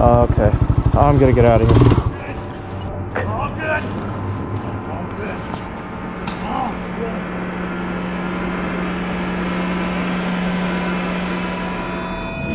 Okay. I'm gonna get out of here. All good. All good. All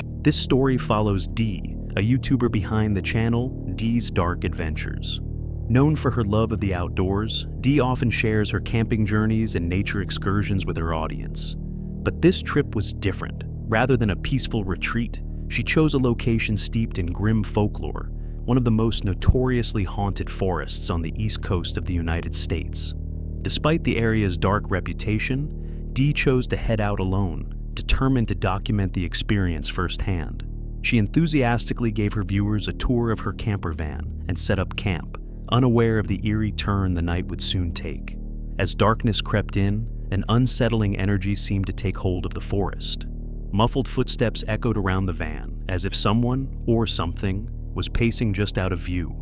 good. This story follows Dee, a YouTuber behind the channel Dee's Dark Adventures. Known for her love of the outdoors, Dee often shares her camping journeys and nature excursions with her audience. But this trip was different. Rather than a peaceful retreat, she chose a location steeped in grim folklore, one of the most notoriously haunted forests on the east coast of the United States. Despite the area's dark reputation, Dee chose to head out alone, determined to document the experience firsthand. She enthusiastically gave her viewers a tour of her camper van and set up camp, unaware of the eerie turn the night would soon take. As darkness crept in, an unsettling energy seemed to take hold of the forest. Muffled footsteps echoed around the van, as if someone, or something, was pacing just out of view.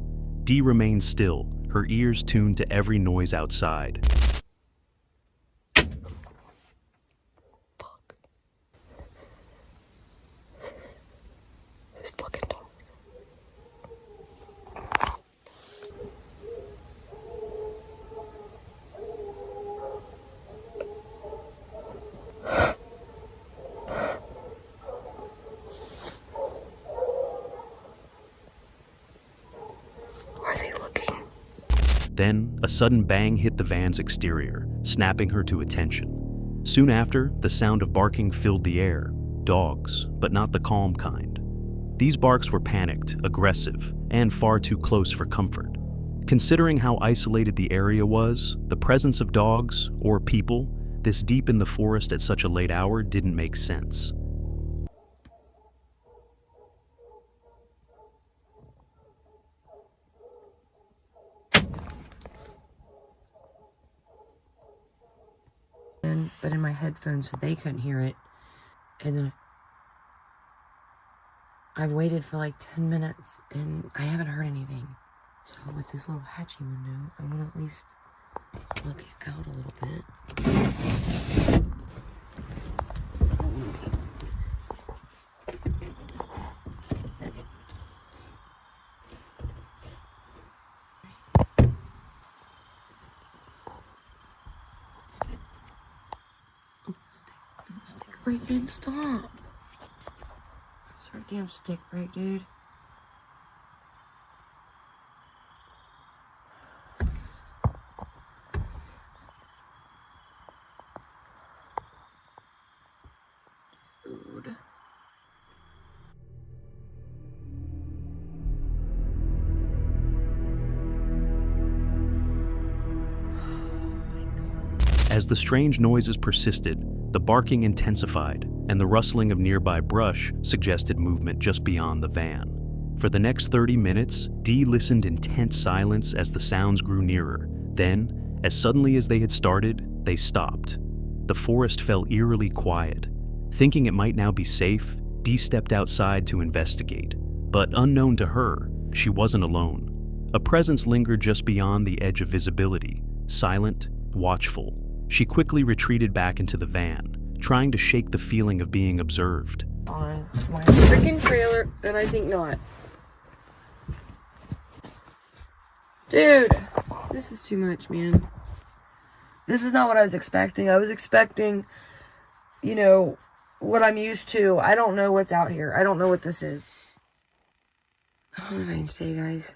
Dee remained still, her ears tuned to every noise outside. Fuck. Those fucking dogs. Then, a sudden bang hit the van's exterior, snapping her to attention. Soon after, the sound of barking filled the air. Dogs, but not the calm kind. These barks were panicked, aggressive, and far too close for comfort. Considering how isolated the area was, the presence of dogs, or people, this deep in the forest at such a late hour didn't make sense. But in my headphones so they couldn't hear it. And then I've waited for like 10 minutes and I haven't heard anything. So with this little hatching window, I'm gonna at least look out a little bit. Stick break, dude, stop. Sorry, damn stick break, dude. Dude. As the strange noises persisted, the barking intensified, and the rustling of nearby brush suggested movement just beyond the van. For the next 30 minutes, Dee listened in tense silence as the sounds grew nearer. Then, as suddenly as they had started, they stopped. The forest fell eerily quiet. Thinking it might now be safe, Dee stepped outside to investigate. But unknown to her, she wasn't alone. A presence lingered just beyond the edge of visibility, silent, watchful. She quickly retreated back into the van, trying to shake the feeling of being observed. On my freaking trailer, and I think not. Dude, this is too much, man. This is not what I was expecting. I was expecting, you know, what I'm used to. I don't know what's out here. I don't know what this is. I don't know if I can stay, guys.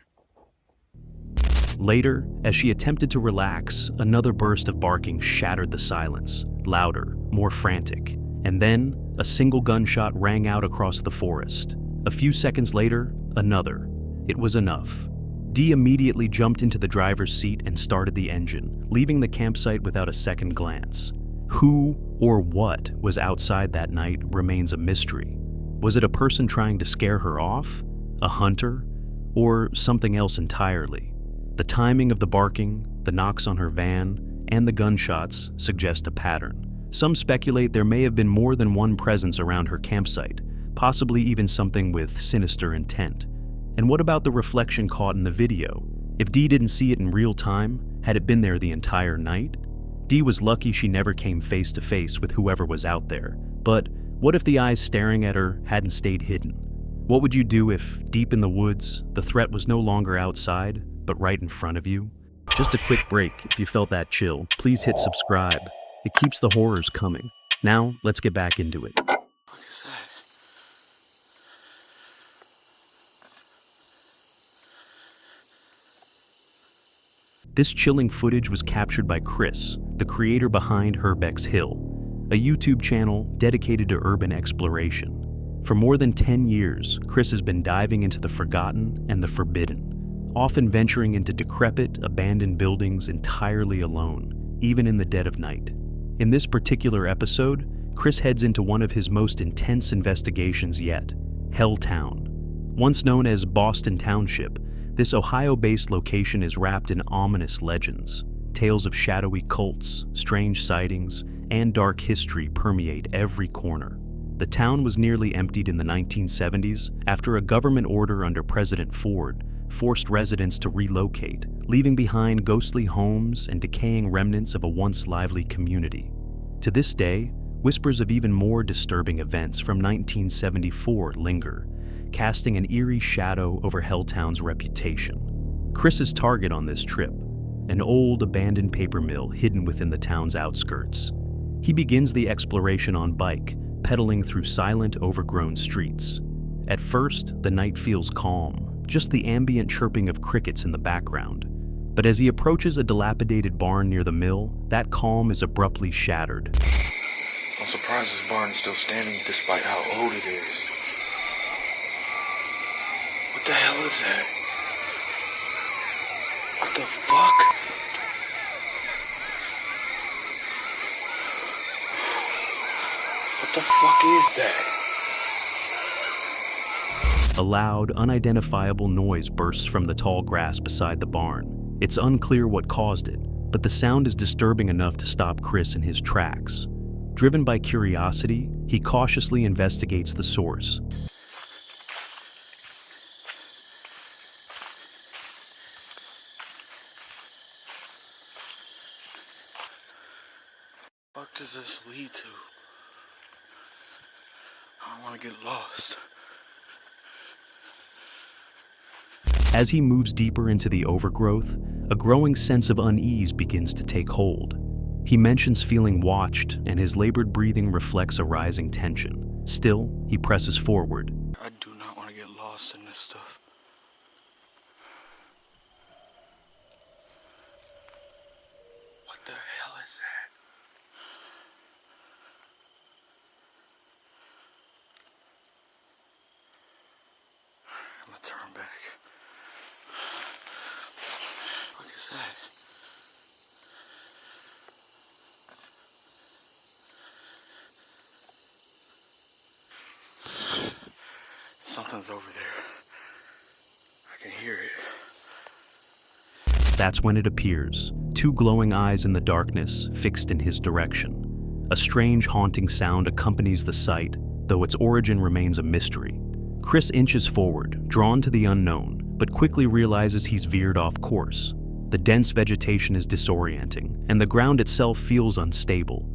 Later, as she attempted to relax, another burst of barking shattered the silence, louder, more frantic. And then, a single gunshot rang out across the forest. A few seconds later, another. It was enough. Dee immediately jumped into the driver's seat and started the engine, leaving the campsite without a second glance. Who or what was outside that night remains a mystery. Was it a person trying to scare her off? A hunter? Or something else entirely? The timing of the barking, the knocks on her van, and the gunshots suggest a pattern. Some speculate there may have been more than one presence around her campsite, possibly even something with sinister intent. And what about the reflection caught in the video? If Dee didn't see it in real time, had it been there the entire night? Dee was lucky she never came face to face with whoever was out there. But what if the eyes staring at her hadn't stayed hidden? What would you do if, deep in the woods, the threat was no longer outside, but right in front of you? Just a quick break. If you felt that chill, please hit subscribe. It keeps the horrors coming. Now, let's get back into it. What is that? This chilling footage was captured by Chris, the creator behind Herbeck's Hill, a YouTube channel dedicated to urban exploration. For more than 10 years, Chris has been diving into the forgotten and the forbidden, often venturing into decrepit, abandoned buildings entirely alone, even in the dead of night. In this particular episode, Chris heads into one of his most intense investigations yet, Helltown. Once known as Boston Township, this Ohio-based location is wrapped in ominous legends. Tales of shadowy cults, strange sightings, and dark history permeate every corner. The town was nearly emptied in the 1970s after a government order under President Ford forced residents to relocate, leaving behind ghostly homes and decaying remnants of a once lively community. To this day, whispers of even more disturbing events from 1974 linger, casting an eerie shadow over Helltown's reputation. Chris's target on this trip, an old abandoned paper mill hidden within the town's outskirts. He begins the exploration on bike, pedaling through silent, overgrown streets. At first, the night feels calm, just the ambient chirping of crickets in the background. But as he approaches a dilapidated barn near the mill, that calm is abruptly shattered. I'm surprised this barn is still standing despite how old it is. What the hell is that? What the fuck? What the fuck is that? A loud, unidentifiable noise bursts from the tall grass beside the barn. It's unclear what caused it, but the sound is disturbing enough to stop Chris in his tracks. Driven by curiosity, he cautiously investigates the source. What does this lead to? I don't want to get lost. As he moves deeper into the overgrowth, a growing sense of unease begins to take hold. He mentions feeling watched, and his labored breathing reflects a rising tension. Still, he presses forward. I do not want to get lost in this stuff. What the hell is that? I'm gonna turn back. What is that? Something's over there. I can hear it. That's when it appears, two glowing eyes in the darkness, fixed in his direction. A strange, haunting sound accompanies the sight, though its origin remains a mystery. Chris inches forward, drawn to the unknown, but quickly realizes he's veered off course. The dense vegetation is disorienting, and the ground itself feels unstable.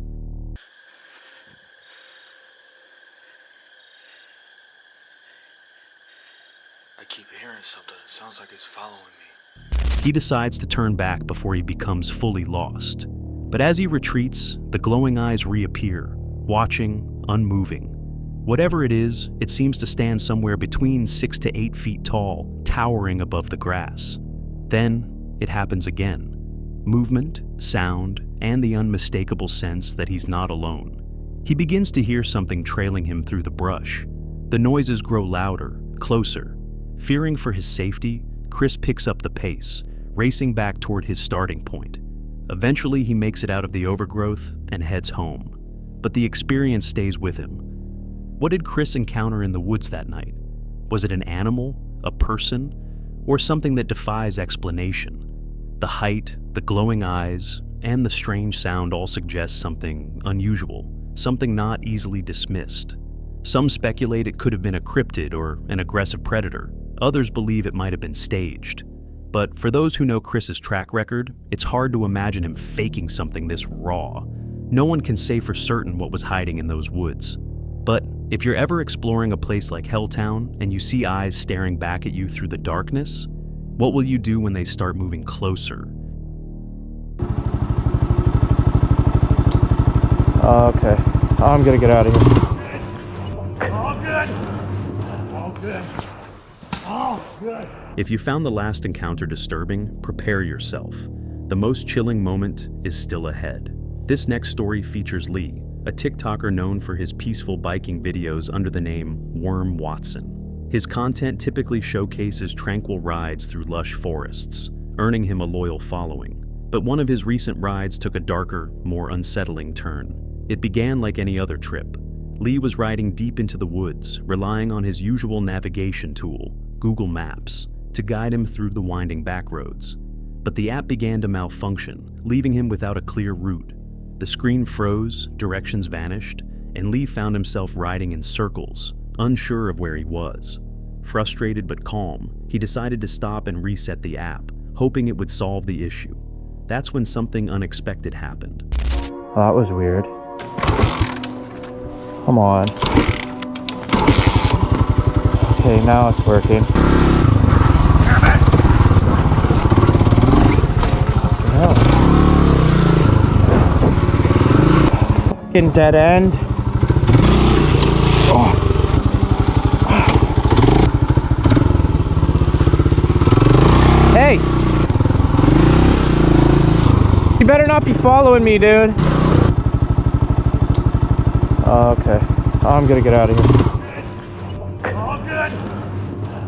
I keep hearing something. It sounds like it's following me. He decides to turn back before he becomes fully lost. But as he retreats, the glowing eyes reappear, watching, unmoving. Whatever it is, it seems to stand somewhere between 6 to 8 feet tall, towering above the grass. Then, it happens again. Movement, sound, and the unmistakable sense that he's not alone. He begins to hear something trailing him through the brush. The noises grow louder, closer. Fearing for his safety, Chris picks up the pace, racing back toward his starting point. Eventually, he makes it out of the overgrowth and heads home. But the experience stays with him. What did Chris encounter in the woods that night? Was it an animal, a person, or something that defies explanation? The height, the glowing eyes, and the strange sound all suggest something unusual, something not easily dismissed. Some speculate it could have been a cryptid or an aggressive predator. Others believe it might have been staged. But for those who know Chris's track record, it's hard to imagine him faking something this raw. No one can say for certain what was hiding in those woods. But if you're ever exploring a place like Helltown and you see eyes staring back at you through the darkness, what will you do when they start moving closer? Okay, I'm gonna get out of here. All good. All good. All good. If you found the last encounter disturbing, prepare yourself. The most chilling moment is still ahead. This next story features Lee, a TikToker known for his peaceful biking videos under the name Worm Watson. His content typically showcases tranquil rides through lush forests, earning him a loyal following. But one of his recent rides took a darker, more unsettling turn. It began like any other trip. Lee was riding deep into the woods, relying on his usual navigation tool, Google Maps, to guide him through the winding back roads. But the app began to malfunction, leaving him without a clear route. The screen froze, directions vanished, and Lee found himself riding in circles, unsure of where he was. Frustrated but calm, he decided to stop and reset the app, hoping it would solve the issue. That's when something unexpected happened. Oh, that was weird. Come on. Okay, now it's working. Yeah. Fucking dead end. Oh. Hey! You better not be following me, dude. Okay, I'm gonna get out of here. All good.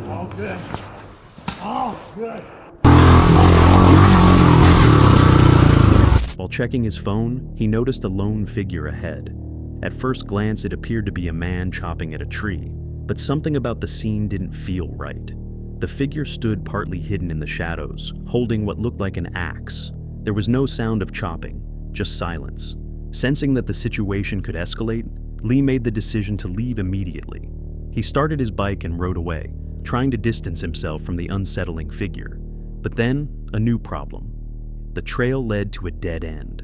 All good. All good. While checking his phone, he noticed a lone figure ahead. At first glance, it appeared to be a man chopping at a tree, but something about the scene didn't feel right. The figure stood partly hidden in the shadows, holding what looked like an axe. There was no sound of chopping, just silence. Sensing that the situation could escalate, Lee made the decision to leave immediately. He started his bike and rode away, trying to distance himself from the unsettling figure. But then, a new problem. The trail led to a dead end.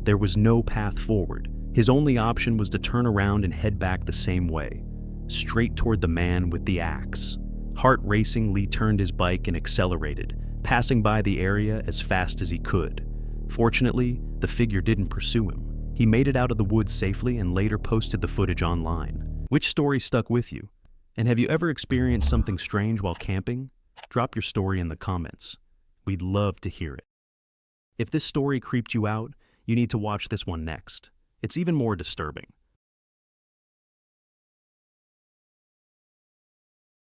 There was no path forward. His only option was to turn around and head back the same way, straight toward the man with the axe. Heart racing, Lee turned his bike and accelerated, passing by the area as fast as he could. Fortunately, the figure didn't pursue him. He made it out of the woods safely and later posted the footage online. Which story stuck with you? And have you ever experienced something strange while camping? Drop your story in the comments. We'd love to hear it. If this story creeped you out, you need to watch this one next. It's even more disturbing.